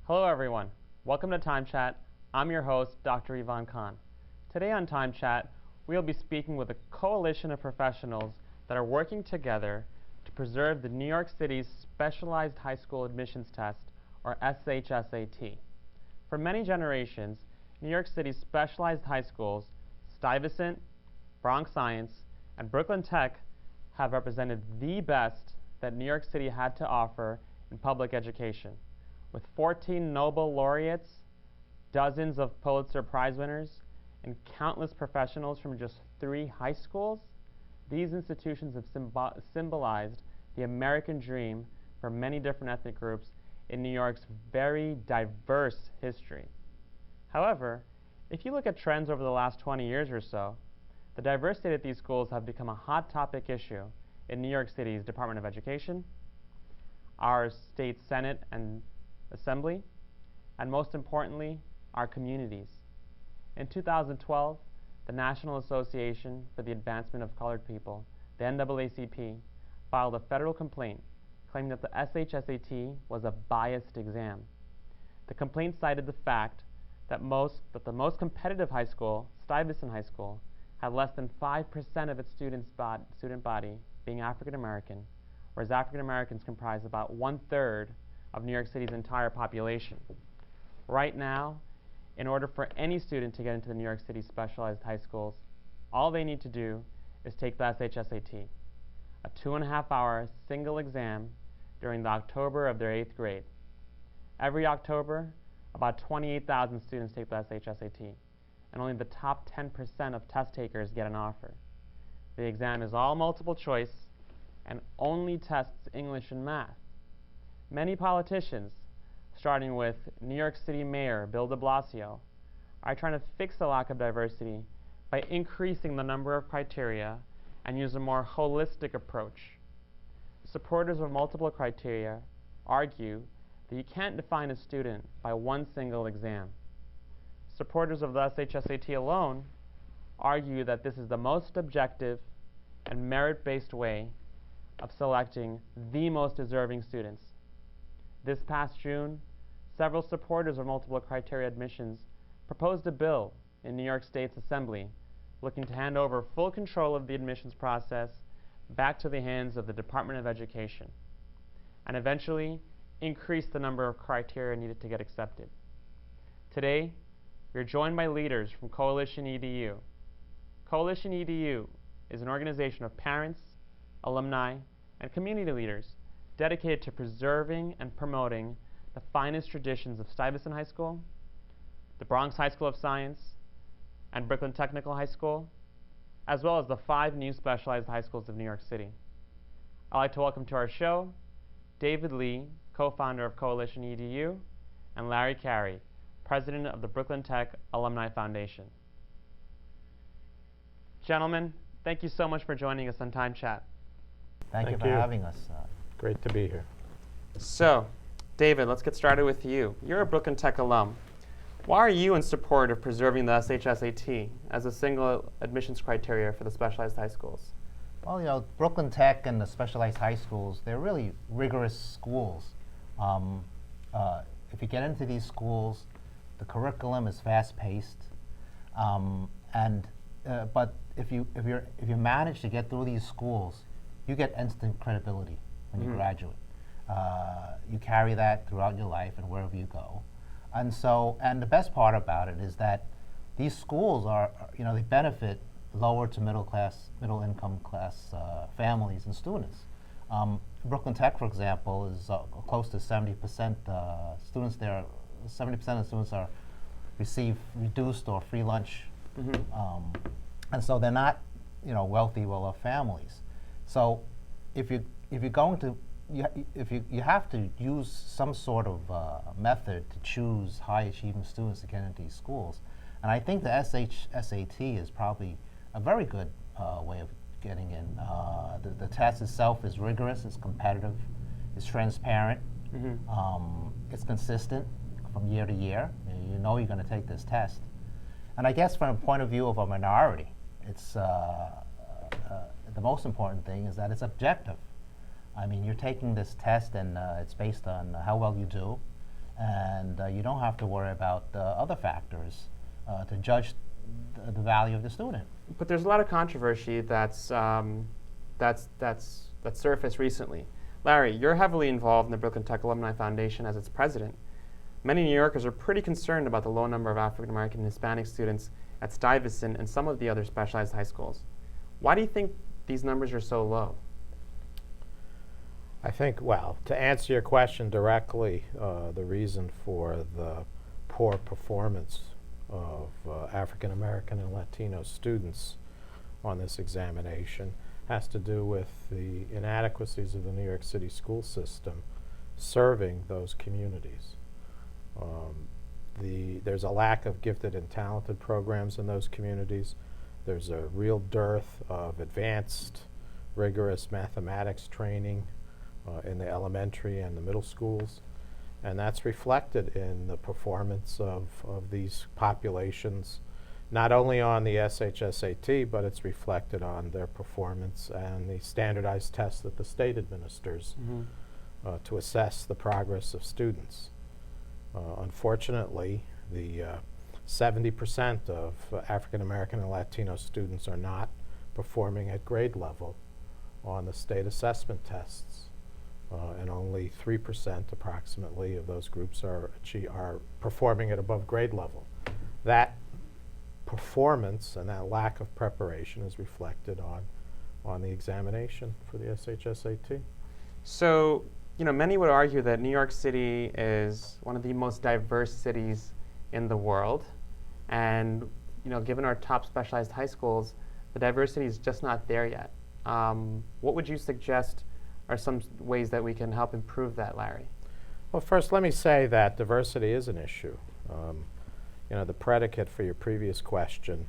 Hello everyone. Welcome to Time Chat. I'm your host, Dr. Ivan Khan. Today on Time Chat, we'll be speaking with a coalition of professionals that are working together to preserve the New York City's Specialized High School Admissions Test, or SHSAT. For many generations, New York City's specialized high schools, Stuyvesant, Bronx Science, and Brooklyn Tech, have represented the best that New York City had to offer in public education. With 14 Nobel laureates, dozens of Pulitzer Prize winners, and countless professionals from just 3 high schools, these institutions have symbolized the American dream for many different ethnic groups in New York's very diverse history. However, if you look at trends over the last 20 years or so, the diversity at these schools have become a hot topic issue in New York City's Department of Education, our state Senate and Assembly, and most importantly, our communities. In 2012, the National Association for the Advancement of Colored People, the NAACP, filed a federal complaint claiming that the SHSAT was a biased exam. The complaint cited the fact that the most competitive high school, Stuyvesant High School, had less than 5% of its student body being African American, whereas African Americans comprise about 1/3 of New York City's entire population. Right now, in order for any student to get into the New York City specialized high schools, all they need to do is take the SHSAT, a 2.5-hour single exam during the October of their 8th grade. Every October, about 28,000 students take the SHSAT, and only the top 10% of test takers get an offer. The exam is all multiple choice and only tests English and math. Many politicians, starting with New York City Mayor Bill de Blasio, are trying to fix the lack of diversity by increasing the number of criteria and use a more holistic approach. Supporters of multiple criteria argue that you can't define a student by one single exam. Supporters of the SHSAT alone argue that this is the most objective and merit-based way of selecting the most deserving students. This past June, several supporters of multiple criteria admissions proposed a bill in New York State's Assembly looking to hand over full control of the admissions process back to the hands of the Department of Education, and eventually increase the number of criteria needed to get accepted. Today, we are joined by leaders from Coalition EDU. Coalition EDU is an organization of parents, alumni, and community leaders dedicated to preserving and promoting the finest traditions of Stuyvesant High School, the Bronx High School of Science, and Brooklyn Technical High School, as well as the 5 new specialized high schools of New York City. I'd like to welcome to our show David Lee, co-founder of Coalition EDU, and Larry Carey, president of the Brooklyn Tech Alumni Foundation. Gentlemen, thank you so much for joining us on Time Chat. Thank you for having us. Great to be here. So, David, let's get started with you. You're a Brooklyn Tech alum. Why are you in support of preserving the SHSAT as a single admissions criteria for the specialized high schools? Well, you know, Brooklyn Tech and the specialized high schools, they're really rigorous schools. If you get into these schools, the curriculum is fast-paced, but if you manage to get through these schools, you get instant credibility when you graduate. You carry that throughout your life and wherever you go. And the best part about it is that these schools they benefit lower to middle income class families and students. Brooklyn Tech, for example, is close to 70% students there. 70% of students receive reduced or free lunch, and so they're not, wealthy, well-off families. So if you're going to you have to use some sort of method to choose high achieving students to get into these schools, and I think the SHSAT is probably a very good way of getting in. The test itself is rigorous, it's competitive, it's transparent, it's consistent from year to year. You know you're going to take this test, and I guess from a point of view of a minority, it's the most important thing is that it's objective. I mean, you're taking this test and it's based on how well you do. and you don't have to worry about other factors to judge the value of the student. But there's a lot of controversy that's surfaced recently. Larry, you're heavily involved in the Brooklyn Tech Alumni Foundation as its president. Many New Yorkers are pretty concerned about the low number of African American and Hispanic students at Stuyvesant and some of the other specialized high schools. Why do you think these numbers are so low? I think, well, to answer your question directly, the reason for the poor performance of African American and Latino students on this examination has to do with the inadequacies of the New York City school system serving those communities. There's a lack of gifted and talented programs in those communities. There's a real dearth of advanced, rigorous mathematics training in the elementary and the middle schools. And that's reflected in the performance of these populations, not only on the SHSAT, but it's reflected on their performance and the standardized tests that the state administers to assess the progress of students. Unfortunately, the 70% of African American and Latino students are not performing at grade level on the state assessment tests, and only 3% approximately of those groups are performing at above grade level. That performance and that lack of preparation is reflected on the examination for the SHSAT. So, many would argue that New York City is one of the most diverse cities in the world. And, given our top specialized high schools, the diversity is just not there yet. What would you suggest are some ways that we can help improve that, Larry? Well, first, let me say that diversity is an issue. The predicate for your previous question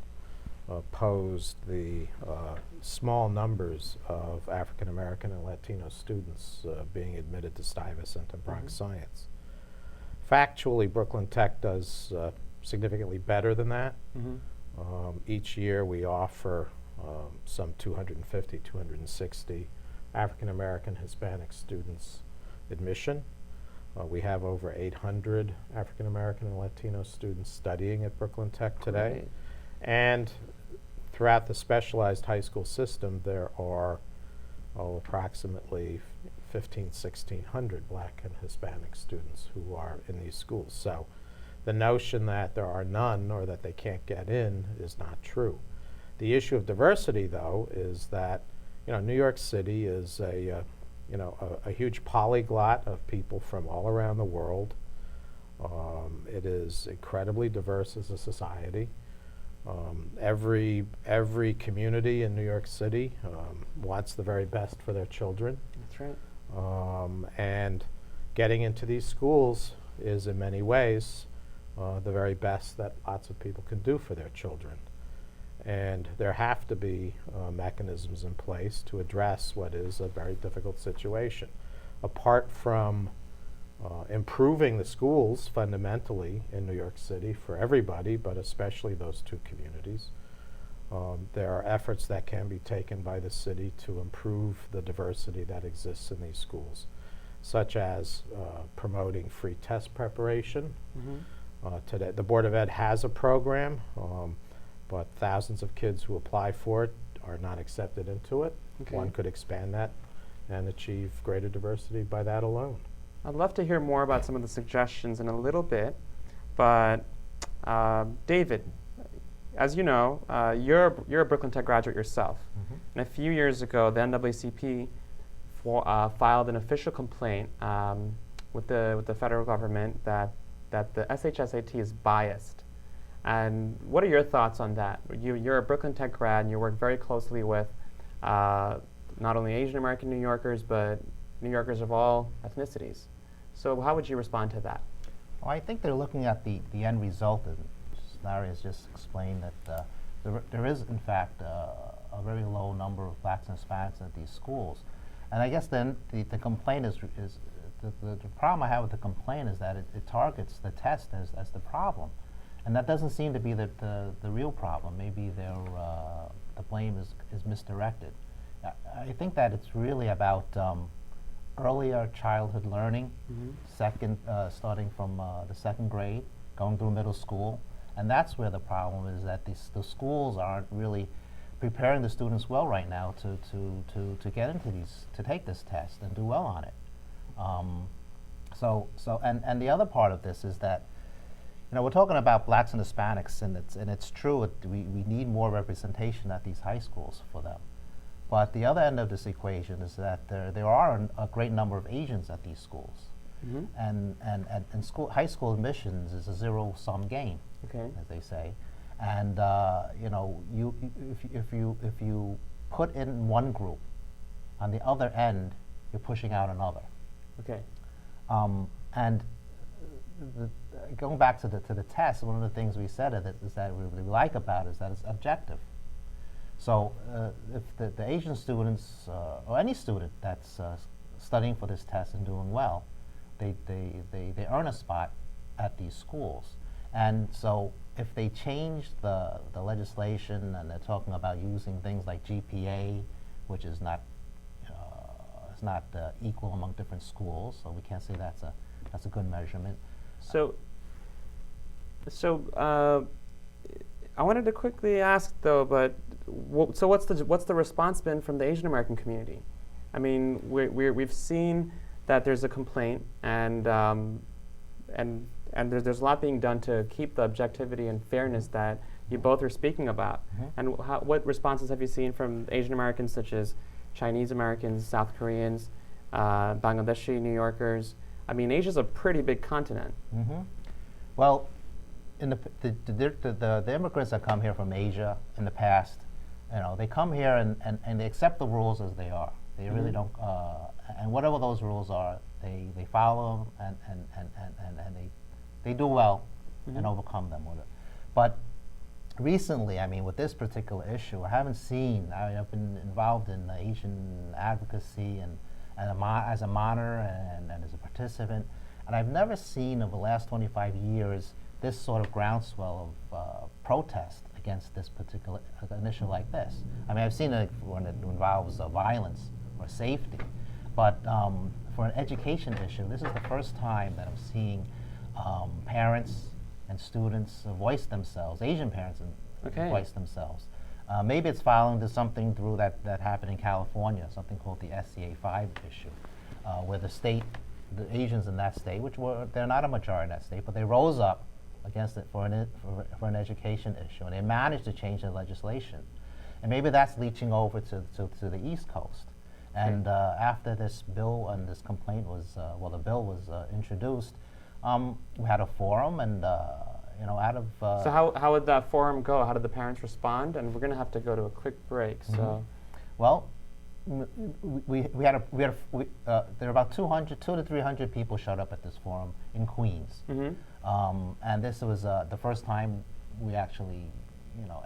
posed the small numbers of African American and Latino students being admitted to Stuyvesant and Bronx Science. Factually, Brooklyn Tech does significantly better than that. Each year we offer some 250, 260 African American Hispanic students admission. We have over 800 African American and Latino students studying at Brooklyn Tech today. Great. And throughout the specialized high school system, there are approximately 1,600 Black and Hispanic students who are in these schools. So the notion that there are none or that they can't get in is not true. The issue of diversity, though, is that New York City is a huge polyglot of people from all around the world. It is incredibly diverse as a society. Every community in New York City wants the very best for their children. That's right. And getting into these schools is in many ways the very best that lots of people can do for their children. And there have to be mechanisms in place to address what is a very difficult situation. Apart from improving the schools fundamentally in New York City for everybody, but especially those two communities, there are efforts that can be taken by the city to improve the diversity that exists in these schools, such as promoting free test preparation. Today, the Board of Ed has a program, but thousands of kids who apply for it are not accepted into it. Okay. One could expand that and achieve greater diversity by that alone. I'd love to hear more about some of the suggestions in a little bit, but David, as you know, you're a Brooklyn Tech graduate yourself. And a few years ago, the NAACP filed an official complaint with the federal government that the SHSAT is biased. And what are your thoughts on that? You're a Brooklyn Tech grad, and you work very closely with not only Asian American New Yorkers, but New Yorkers of all ethnicities. So how would you respond to that? Well, I think they're looking at the end result, as Larry has just explained, that there is, in fact, a very low number of Blacks and Hispanics at these schools. And I guess then the complaint is the problem I have with the complaint is that it targets the test as the problem. And that doesn't seem to be the real problem. Maybe the blame is misdirected. I think that it's really about earlier childhood learning, starting from the second grade, going through middle school. And that's where the problem is, that the schools aren't really preparing the students well right now to get into to take this test and do well on it. And the other part of this is that, we're talking about blacks and Hispanics, and it's true, we need more representation at these high schools for them. But the other end of this equation is that there are a great number of Asians at these schools. And high school admissions is a zero-sum game, as they say. And if you put in one group, on the other end, you're pushing out another. And going back to the test, one of the things we said is that we really like about it is that it's objective. So if the Asian students or any student that's studying for this test and doing well, they earn a spot at these schools. And so if they change the legislation and they're talking about using things like GPA, which is not equal among different schools, so we can't say that's a good measurement. So I wanted to quickly ask though, but so what's the response been from the Asian American community? I mean, we've seen that there's a complaint, and there's a lot being done to keep the objectivity and fairness that you both are speaking about. And what responses have you seen from Asian Americans, such as Chinese Americans, South Koreans, Bangladeshi, New Yorkers? I mean, Asia's a pretty big continent. Well, in the immigrants that come here from Asia in the past, they come here and they accept the rules as they are. They really don't, and whatever those rules are, they follow them and they do well and overcome them with it. But recently, I mean, with this particular issue, I've been involved in Asian advocacy and as a monitor and as a participant, and I've never seen over the last 25 years this sort of groundswell of protest against this particular initiative like this. I mean, I've seen it when it involves violence or safety, but for an education issue, this is the first time that I'm seeing parents and students voice themselves, Asian parents voice themselves. Maybe it's following to something through that happened in California, something called the SCA 5 issue, where the Asians in that state, they're not a majority in that state, but they rose up against it for an education issue, and they managed to change the legislation. And maybe that's leaching over to the East Coast. And after this bill and this complaint the bill was introduced, we had a forum, and So how would that forum go? How did the parents respond? And we're going to have to go to a quick break. So, well, there were about 200 to 300 people showed up at this forum in Queens, and this was the first time we actually,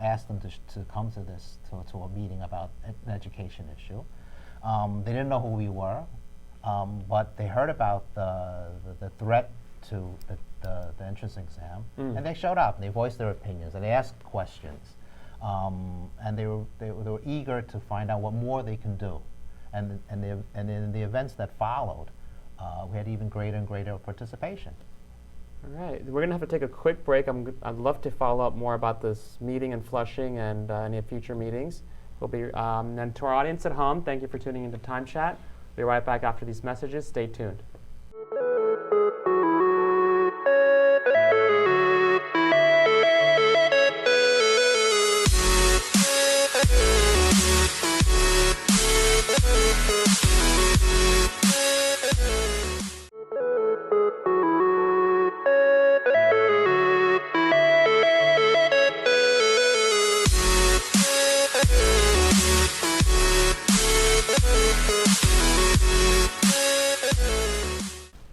asked them to come to a meeting about an education issue. They didn't know who we were, but they heard about the threat to the entrance exam, and they showed up and they voiced their opinions and they asked questions, and they were eager to find out what more they can do, and in the events that followed, we had even greater and greater participation. All right, we're going to have to take a quick break. I'd love to follow up more about this meeting in Flushing and any future meetings. We'll be and to our audience at home, thank you for tuning into Time Chat. We'll be right back after these messages. Stay tuned.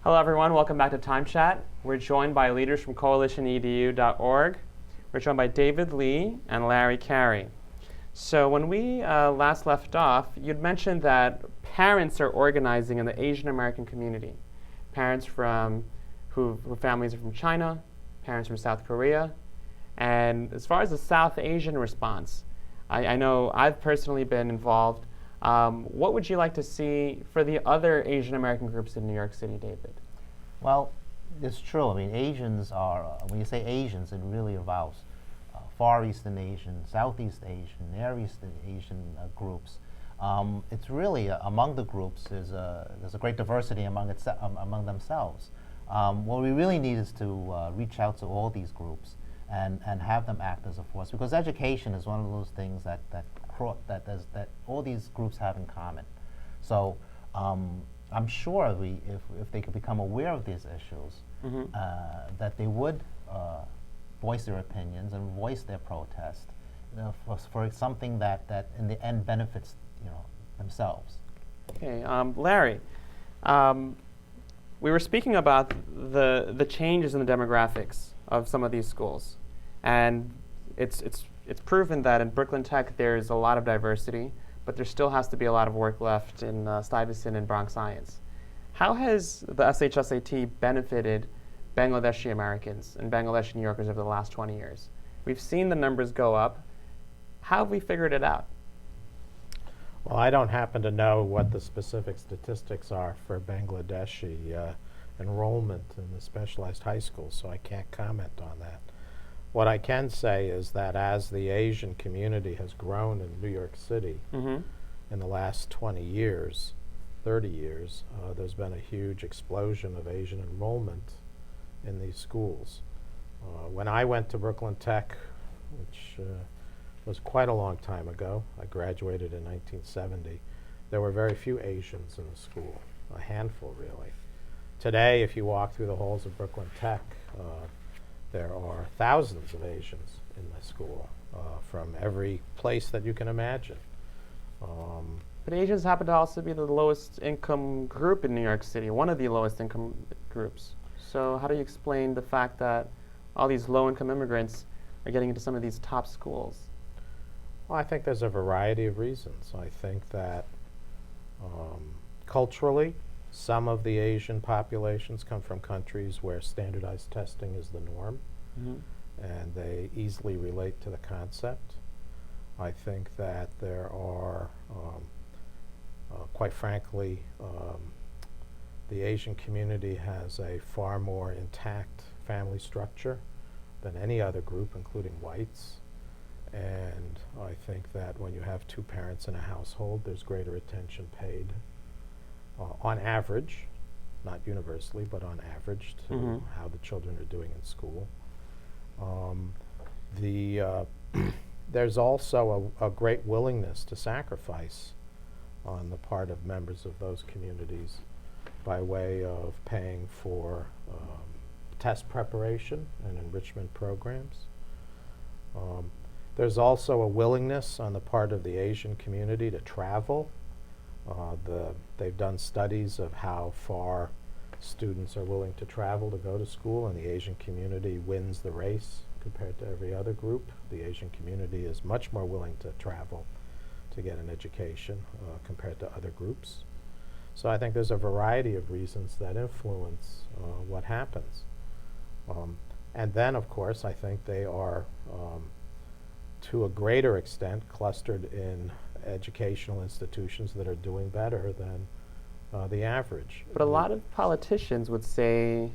Hello everyone, welcome back to Time Chat. We're joined by leaders from coalitionedu.org. We're joined by David Lee and Larry Carey. So when we last left off, you'd mentioned that parents are organizing in the Asian American community. Parents whose families are from China, parents from South Korea. And as far as the South Asian response, I know I've personally been involved What would you like to see for the other Asian American groups in New York City, David? Well, it's true. I mean, Asians are, when you say Asians, it really involves Far Eastern Asian, Southeast Asian, Near Eastern Asian groups. It's really, among the groups, there's a great diversity among themselves. What we really need is to reach out to all these groups and have them act as a force, because education is one of those things that all these groups have in common. So I'm sure if they could become aware of these issues, that they would voice their opinions and voice their protest, for something that in the end benefits themselves. Okay, Larry, we were speaking about the changes in the demographics of some of these schools, and it's proven that in Brooklyn Tech there's a lot of diversity, but there still has to be a lot of work left in Stuyvesant and Bronx Science. How has the SHSAT benefited Bangladeshi Americans and Bangladeshi New Yorkers over the last 20 years? We've seen the numbers go up. How have we figured it out? Well, I don't happen to know what the specific statistics are for Bangladeshi enrollment in the specialized high schools, so I can't comment on that. What I can say is that as the Asian community has grown in New York City in the last 20 years, 30 years, there's been a huge explosion of Asian enrollment in these schools. When I went to Brooklyn Tech, which was quite a long time ago, I graduated in 1970, there were very few Asians in the school, a handful really. Today, if you walk through the halls of Brooklyn Tech, there are thousands of Asians in the school from every place that you can imagine. But Asians happen to also be the lowest income group in New York City, one of the lowest income groups. So how do you explain the fact that all these low-income immigrants are getting into some of these top schools? Well, I think there's a variety of reasons. I think that culturally, some of the Asian populations come from countries where standardized testing is the norm, and they easily relate to the concept. I think that there are, quite frankly, the Asian community has a far more intact family structure than any other group, including whites. And I think that when you have two parents in a household, there's greater attention paid, on average, not universally, but on average, to how the children are doing in school. There's also a great willingness to sacrifice on the part of members of those communities by way of paying for test preparation and enrichment programs. There's also a willingness on the part of the Asian community to travel. They've done studies of how far students are willing to travel to go to school, and the Asian community wins the race compared to every other group. The Asian community is much more willing to travel to get an education compared to other groups. So I think there's a variety of reasons that influence what happens. And then, of course, I think they are, to a greater extent, clustered in educational institutions that are doing better than the average. But a lot of politicians would say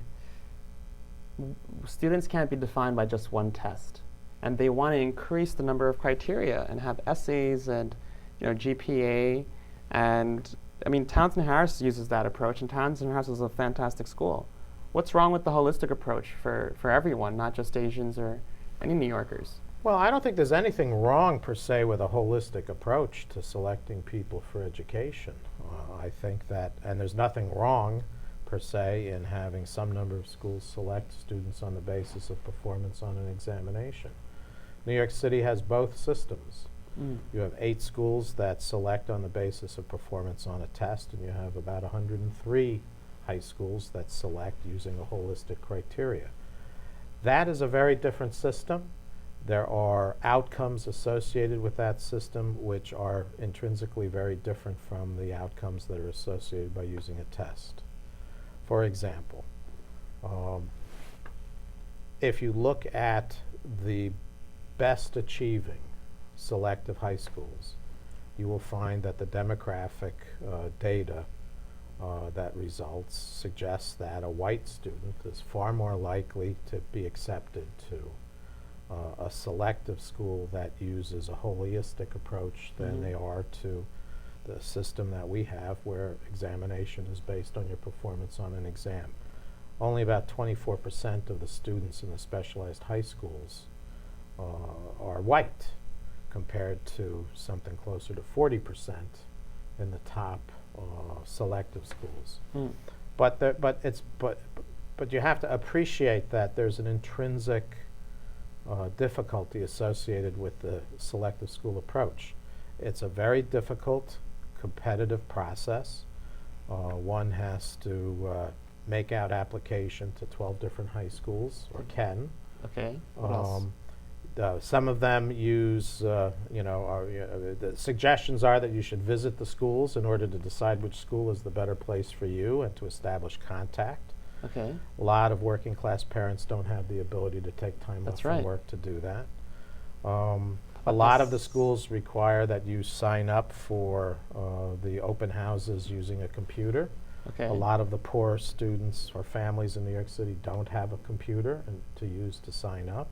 students can't be defined by just one test, and they want to increase the number of criteria and have essays and GPA, and I mean Townsend Harris uses that approach, and Townsend Harris is a fantastic school. What's wrong with the holistic approach for everyone, not just Asians or any New Yorkers? Well, I don't think there's anything wrong per se with a holistic approach to selecting people for education. I think that, and there's nothing wrong per se in having some number of schools select students on the basis of performance on an examination. New York City has both systems. You have 8 schools that select on the basis of performance on a test, and you have about 103 high schools that select using a holistic criteria. That is a very different system. There are outcomes associated with that system which are intrinsically very different from the outcomes that are associated by using a test. For example, if you look at the best achieving selective high schools, you will find that the demographic data that results suggests that a white student is far more likely to be accepted to a selective school that uses a holistic approach than they are to the system that we have, where examination is based on your performance on an exam. Only about 24% of the students in the specialized high schools are white, compared to something closer to 40% in the top selective schools. But you have to appreciate that there's an intrinsic difficulty associated with the selective school approach. It's a very difficult, competitive process. One has to make out application to 12 different high schools, or can. Okay. What else? Some of them use, the suggestions are that you should visit the schools in order to decide which school is the better place for you and to establish contact. Okay. A lot of working class parents don't have the ability to take time off from right. work to do that. A lot of the schools require that you sign up for the open houses using a computer. Okay. A lot of the poor students or families in New York City don't have a computer to use to sign up.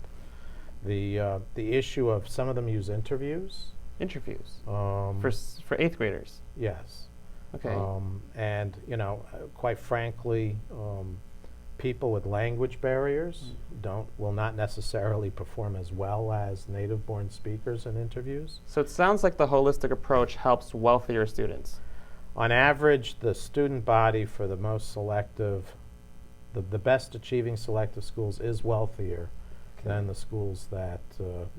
The issue of some of them use interviews. Interviews for eighth graders. Yes. Okay. And quite frankly, people with language barriers will not necessarily perform as well as native-born speakers in interviews. So it sounds like the holistic approach helps wealthier students. On average, the student body for the most selective, the best achieving selective schools is wealthier than the schools that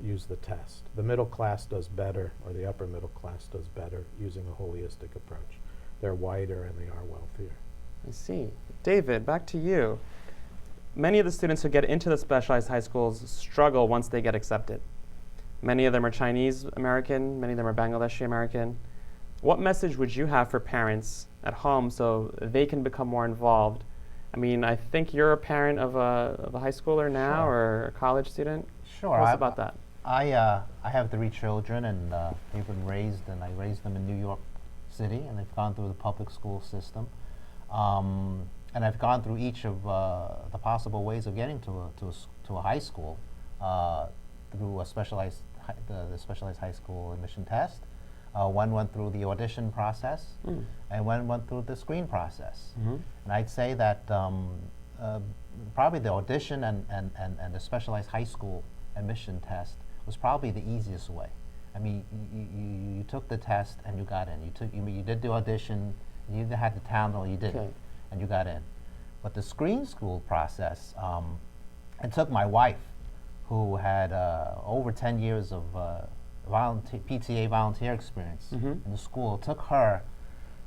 use the test. The middle class does better, or the upper middle class does better using a holistic approach. They're whiter and they are wealthier. I see. David, back to you. Many of the students who get into the specialized high schools struggle once they get accepted. Many of them are Chinese American, many of them are Bangladeshi American. What message would you have for parents at home so they can become more involved? I mean, I think you're a parent of a high schooler now, Sure. or a college student. Sure. Tell us about that. I have 3 children, and they've been raised, and I raised them in New York City, and they've gone through the public school system. And I've gone through each of the possible ways of getting to a high school through a the specialized high school admission test. One went through the audition process, and one went through the screen process. And I'd say that probably the audition and the specialized high school admission test was probably the easiest way. I mean, you took the test and you got in. You did the audition. You either had the talent or you didn't, Okay. and you got in. But the screen school process, it took my wife, who had over 10 years of PTA volunteer experience in the school. It took her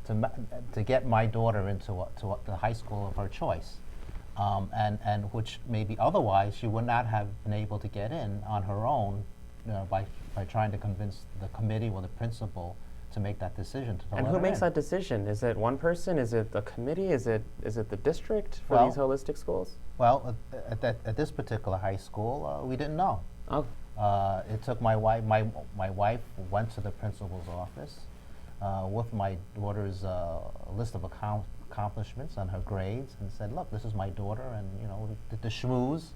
to get my daughter into the high school of her choice, and which maybe otherwise she would not have been able to get in on her own, by trying to convince the committee or the principal to make that decision. And who makes that decision? Is it one person? Is it the committee? Is it the district for Well, these holistic schools? Well, at this particular high school, we didn't know. Oh, It took my wife. My wife went to the principal's office with my daughter's list of accomplishments and her grades, and said, "Look, this is my daughter," and we did the schmooze,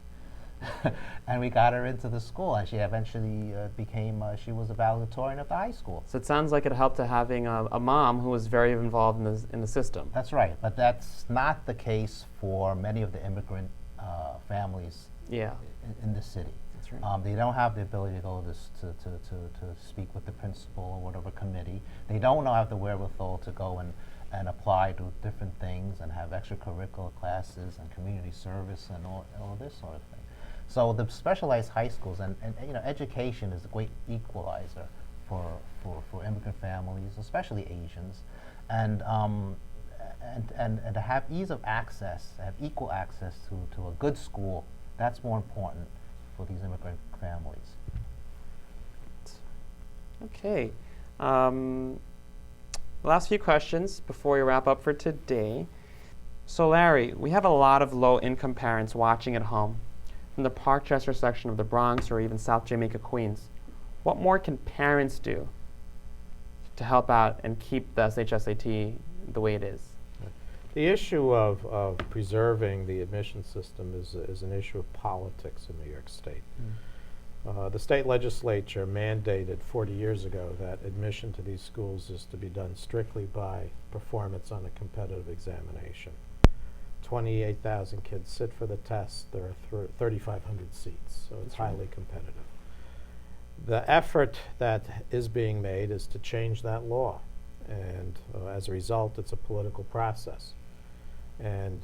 and we got her into the school, and she eventually became. She was a valedictorian of the high school. so it sounds like it helped to having a mom who was very involved in the system. That's right, but that's not the case for many of the immigrant families Yeah, in the city. that's right. They don't have the ability to go to speak with the principal or whatever committee. They don't have the wherewithal to go and apply to different things and have extracurricular classes and community service and all this sort of thing. So the specialized high schools and education is a great equalizer for immigrant families, especially Asians, and to have ease of access, have equal access to a good school. That's more important for these immigrant families. Okay. Last few questions before we wrap up for today. So Larry, we have a lot of low-income parents watching at home from the Parkchester section of the Bronx or even South Jamaica, Queens. What more can parents do to help out and keep the SHSAT the way it is? The issue of preserving the admission system is an issue of politics in New York State. The state legislature mandated 40 years ago that admission to these schools is to be done strictly by performance on a competitive examination. 28,000 kids sit for the test. There are 3,500 seats, so it's highly competitive. The effort that is being made is to change that law, and as a result, it's a political process. And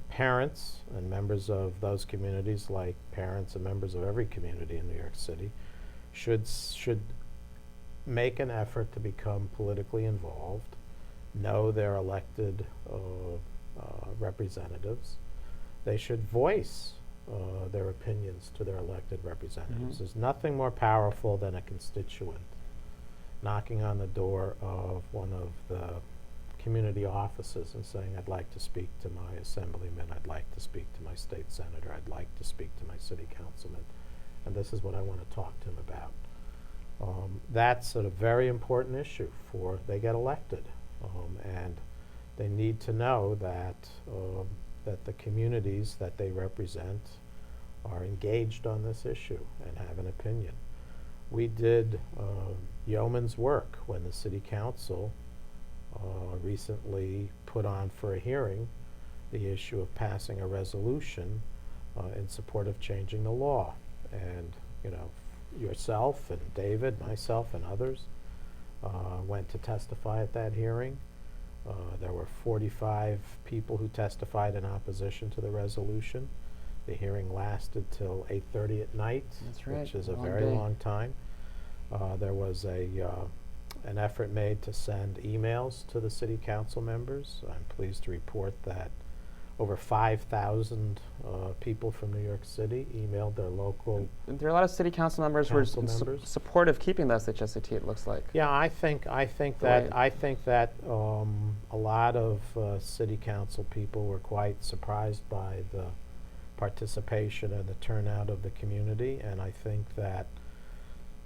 parents and members of those communities, like parents and members of every community in New York City, should make an effort to become politically involved, know their elected representatives. They should voice their opinions to their elected representatives. There's nothing more powerful than a constituent knocking on the door of one of the community offices and saying, I'd like to speak to my assemblyman, I'd like to speak to my state senator, I'd like to speak to my city councilman, and this is what I want to talk to him about. That's a very important issue for, they get elected, and they need to know that that the communities that they represent are engaged on this issue and have an opinion. We did yeoman's work when the city council recently put on for a hearing the issue of passing a resolution in support of changing the law. And, you know, yourself and David, myself and others went to testify at that hearing. There were 45 people who testified in opposition to the resolution. The hearing lasted till 8:30 at night, That's right, which is a long very day. long time. There was an effort made to send emails to the city council members. I'm pleased to report that over 5,000 people from New York City emailed their local. There are a lot of city council members who are Council members. support of keeping the SHSAT, it looks like. Yeah, I think that a lot of city council people were quite surprised by the participation and the turnout of the community, and I think that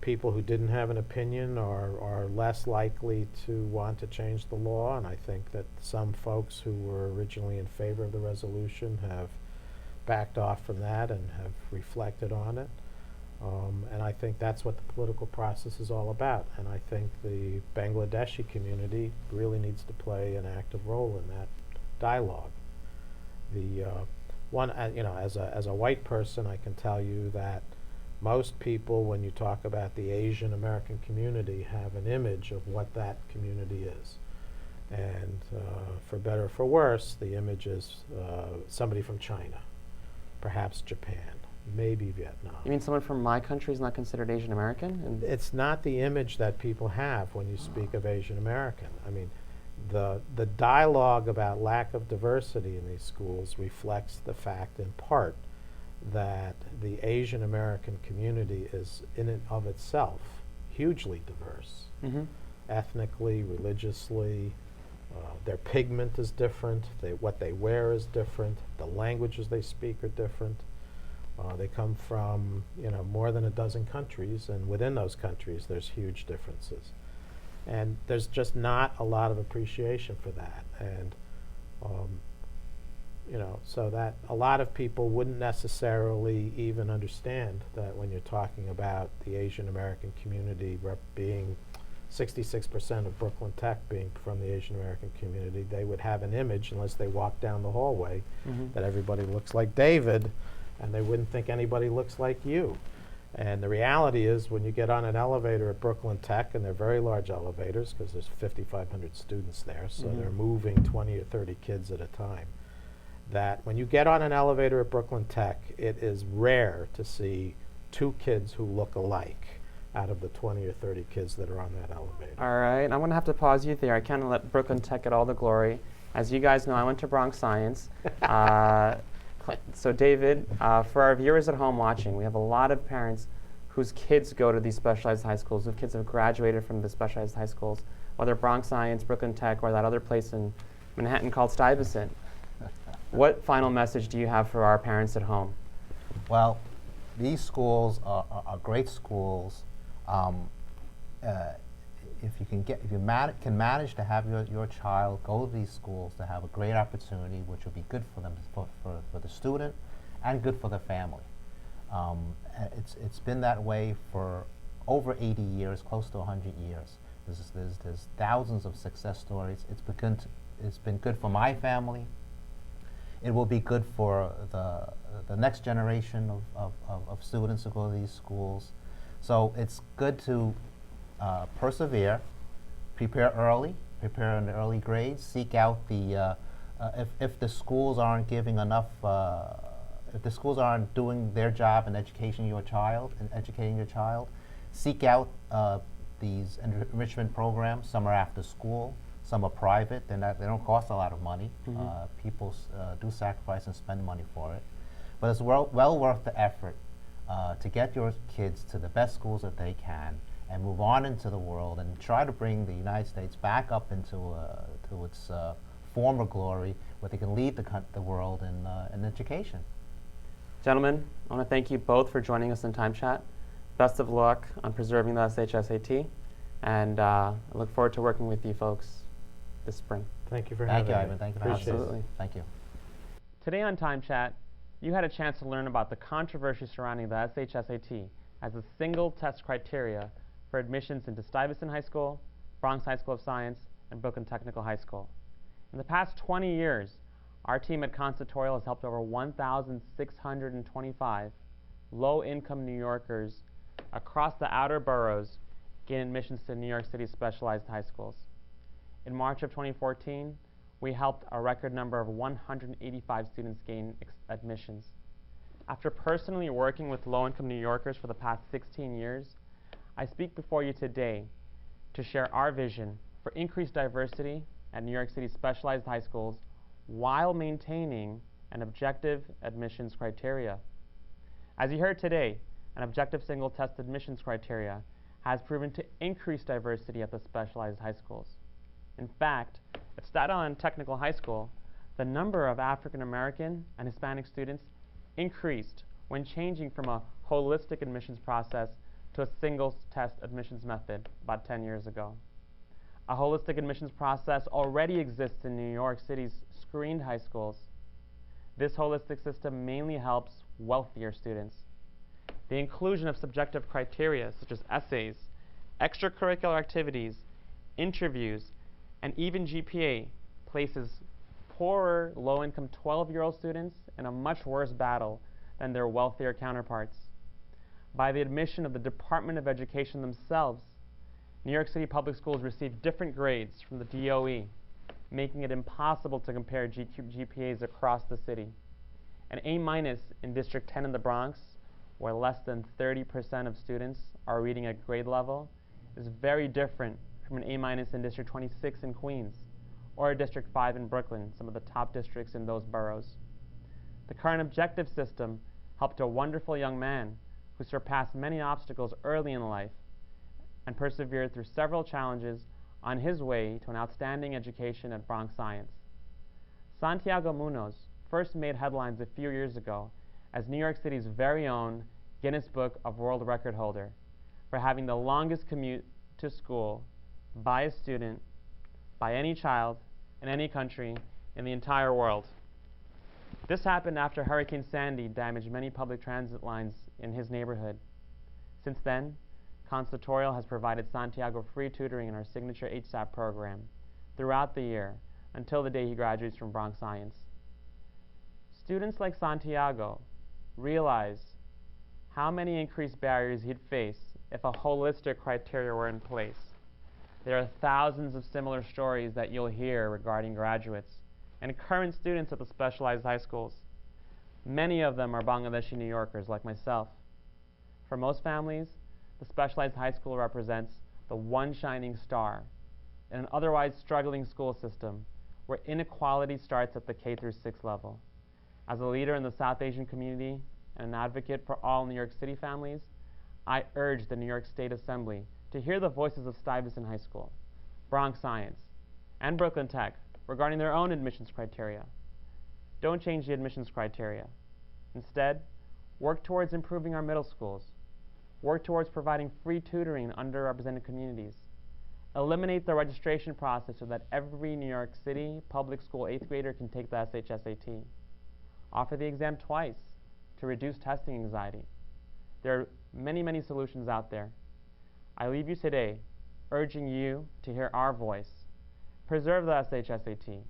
people who didn't have an opinion are less likely to want to change the law, and I think that some folks who were originally in favor of the resolution have backed off from that and have reflected on it. And I think that's what the political process is all about, and I think the Bangladeshi community really needs to play an active role in that dialogue. The you know, as a white person, I can tell you that most people, when you talk about the Asian American community, have an image of what that community is. And for better or for worse, the image is somebody from China, perhaps Japan, maybe Vietnam. You mean someone from my country is not considered Asian American? And It's not the image that people have when you speak of Asian American. I mean, the dialogue about lack of diversity in these schools reflects the fact, in part, that the Asian American community is in and of itself hugely diverse, ethnically, religiously. Their pigment is different, what they wear is different, the languages they speak are different. They come from, you know, more than a dozen countries, and within those countries there's huge differences. And there's just not a lot of appreciation for that. And you know, so that a lot of people wouldn't necessarily even understand that when you're talking about the Asian American community being 66% of Brooklyn Tech being from the Asian American community, they would have an image, unless they walk down the hallway, that everybody looks like David, and they wouldn't think anybody looks like you. And the reality is, when you get on an elevator at Brooklyn Tech, and they're very large elevators because there's 5,500 students there, so they're moving 20 or 30 kids at a time, that when you get on an elevator at Brooklyn Tech, it is rare to see two kids who look alike out of the 20 or 30 kids that are on that elevator. all right, I'm going to have to pause you there. I can't let Brooklyn Tech get all the glory. As you guys know, I went to Bronx Science. So David, for our viewers at home watching, we have a lot of parents whose kids go to these specialized high schools, whose kids have graduated from the specialized high schools, whether Bronx Science, Brooklyn Tech, or that other place in Manhattan called Stuyvesant. What final message do you have for our parents at home? Well, these schools are great schools. if you can manage to have your child go to these schools, to have a great opportunity, which will be good for them, for the student, and good for the family. It's been that way for over 80 years, close to 100 years. There's thousands of success stories. It's been good for my family. It will be good for the next generation of students who go to these schools. So it's good to persevere, prepare early, prepare in the early grades, seek out if the schools aren't giving enough, if the schools aren't doing their job in educating your child, seek out these enrichment programs. Some are after school, some are private. They don't cost a lot of money. People do sacrifice and spend money for it, but it's well worth the effort to get your kids to the best schools that they can and move on into the world and try to bring the United States back up into to its former glory, where they can lead the world in education. Gentlemen, I want to thank you both for joining us in Time Chat. Best of luck on preserving the SHSAT, and I look forward to working with you folks this spring. Thank you for having me. Thank you, Ivan. Thank you for having us. Absolutely. Thank you. Today on Time Chat, you had a chance to learn about the controversy surrounding the SHSAT as a single test criteria for admissions into Stuyvesant High School, Bronx High School of Science, and Brooklyn Technical High School. In the past 20 years, our team at Constatorial has helped over 1,625 low-income New Yorkers across the outer boroughs gain admissions to New York City's specialized high schools. In March of 2014, we helped a record number of 185 students gain admissions. After personally working with low-income New Yorkers for the past 16 years, I speak before you today to share our vision for increased diversity at New York City's specialized high schools while maintaining an objective admissions criteria. As you heard today, an objective single-test admissions criteria has proven to increase diversity at the specialized high schools. In fact, at Staten Island Technical High School, the number of African American and Hispanic students increased when changing from a holistic admissions process to a single-test admissions method about 10 years ago. A holistic admissions process already exists in New York City's screened high schools. This holistic system mainly helps wealthier students. The inclusion of subjective criteria such as essays, extracurricular activities, interviews, and even GPA places poorer low-income 12-year-old students in a much worse battle than their wealthier counterparts. By the admission of the Department of Education themselves, New York City public schools receive different grades from the DOE, making it impossible to compare GPAs across the city. An A- in District 10 in the Bronx, where less than 30% of students are reading at grade level, is very different from an A- in District 26 in Queens, or District 5 in Brooklyn, some of the top districts in those boroughs. The current objective system helped a wonderful young man who surpassed many obstacles early in life and persevered through several challenges on his way to an outstanding education at Bronx Science. Santiago Munoz first made headlines a few years ago as New York City's very own Guinness Book of World Record holder for having the longest commute to school by a student, by any child, in any country, in the entire world. This happened after Hurricane Sandy damaged many public transit lines in his neighborhood. Since then, Constatorial has provided Santiago free tutoring in our signature HSAP program throughout the year until the day he graduates from Bronx Science. Students like Santiago realize how many increased barriers he'd face if a holistic criteria were in place. There are thousands of similar stories that you'll hear regarding graduates and current students at the specialized high schools. Many of them are Bangladeshi New Yorkers like myself. For most families, the specialized high school represents the one shining star in an otherwise struggling school system where inequality starts at the K through 6 level. As a leader in the South Asian community and an advocate for all New York City families, I urge the New York State Assembly to hear the voices of Stuyvesant High School, Bronx Science, and Brooklyn Tech regarding their own admissions criteria. Don't change the admissions criteria. Instead, work towards improving our middle schools. Work towards providing free tutoring in underrepresented communities. Eliminate the registration process so that every New York City public school 8th grader can take the SHSAT. Offer the exam twice to reduce testing anxiety. There are many, many solutions out there. I leave you today urging you to hear our voice. Preserve the SHSAT.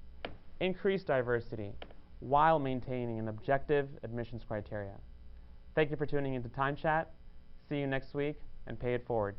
Increase diversity while maintaining an objective admissions criteria. Thank you for tuning into Time Chat. See you next week, and pay it forward.